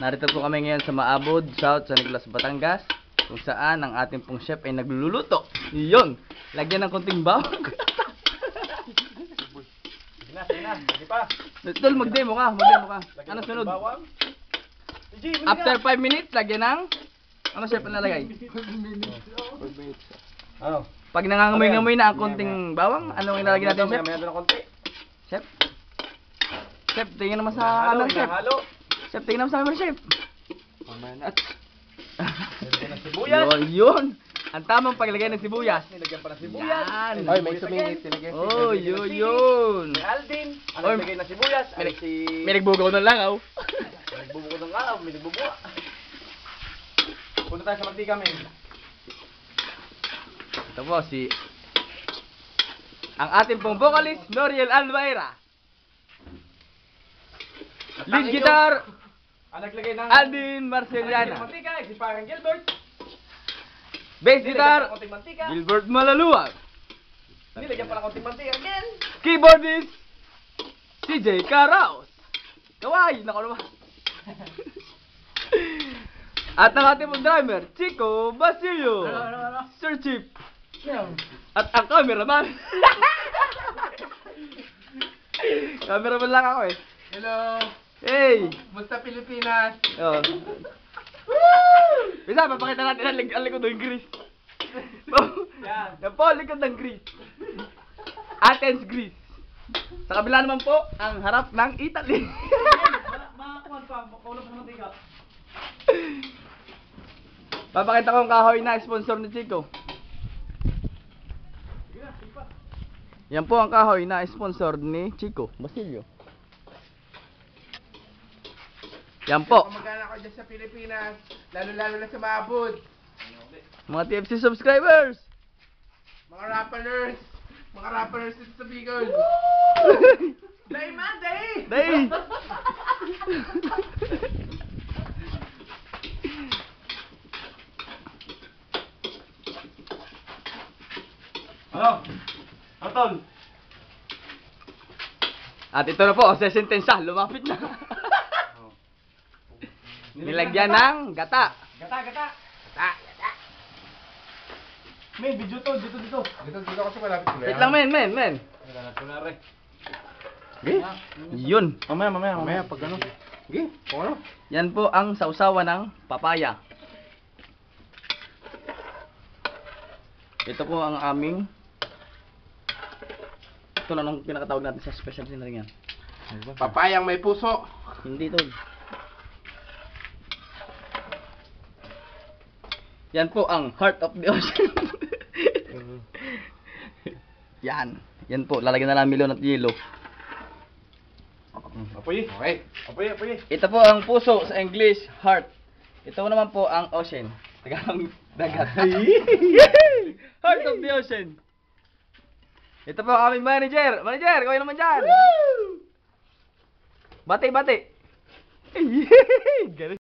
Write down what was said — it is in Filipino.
Narito po kami ngayon sa Maabod, South, San Nicolas, Batangas, kung saan ang ating pong chef ay nagluluto. Iyon, lagyan ng konting bawang. Sige na, hindi pa. Tol, mag-demo ka. Ano sunod? After 5 minutes, lagyan ng... Ano chef ang nalagay? 5 minutes. Ano? Pag nangangamoy-ngamoy na ang konting bawang, anong ilalagay natin, chef? May na konti. Chef? Chef, tingin naman sa camera, chef. Halo. Chef, tingin naman sa camera, chef. Sibuyas. Yun. Ang tamang paglagay ng sibuyas. Nilagyan pa ng sibuyas. Yan. Ay, may sumingit. Oh, yun. Si Alvin. Ano Oy, nilagay ng sibuyas? Ay, si... May nagbugaw ng langaw. May nagbubuko ng araw. May nagbubuka. Punta tayo sa mantika, men. Ito po si... ang ating pong vocalist, Noriel Alvaira. Lead guitar, Ang naglagay ng... Aldin Ang Marceliana. mantika, si parang Gilbert. Bass Nilagyan pa guitar, ng konting mantika. Gilbert Malaluwag. Nilagyan pa ng konting mantika again. Keyboardist, CJ Caraos. Kawai, naku naman. At ang ating pong drummer, Chico Basilio. Sir Chief. At ang cameraman. Cameraman lang ako eh. Hello. Hey! Musta Pilipinas? Oh. Bisa, papakita natin ang likod ng Greece. Yan. Yan po, likod ng Greece. Athens, Greece. Sa kabila naman po, ang harap ng Italy. Makakuha pa, makulap ng mantika. Papakita ko ang kahoy na sponsor ni Chico. Yan po ang kahoy na sponsor ni Chico Basilio. Yan po. Kamag-anak ko dyan sa Pilipinas, lalo-lalo na sa Maabod. Mga TFC subscribers. Mga rappers dito sa Bicol. Day man, day! Day! Ano? Atol! At ito na po, sa sentensya, lumapit na. Nilagyan ng gata. Gata! May video to, dito. Dito kasi malapit ko. Wait lang, men. Wala na rin. Okay. Yun. Mamaya, pag ano. Sige, kung ano. Yan po ang sausawa ng papaya. Ito po ang aming... Ito na nung pinakatawag natin sa special dinner yan. Papayang may puso. Hindi to. Yan po ang heart of the ocean. Yan po, lalagyan na lang milyon at yelo. Apoy. Okay. Apoy. Ito po ang puso sa English, heart. Ito naman po ang ocean. Tagalog, dagat. Heart of the ocean. Ito po ang aming manager. Manager, kawin naman dyan. Bati. Ganun.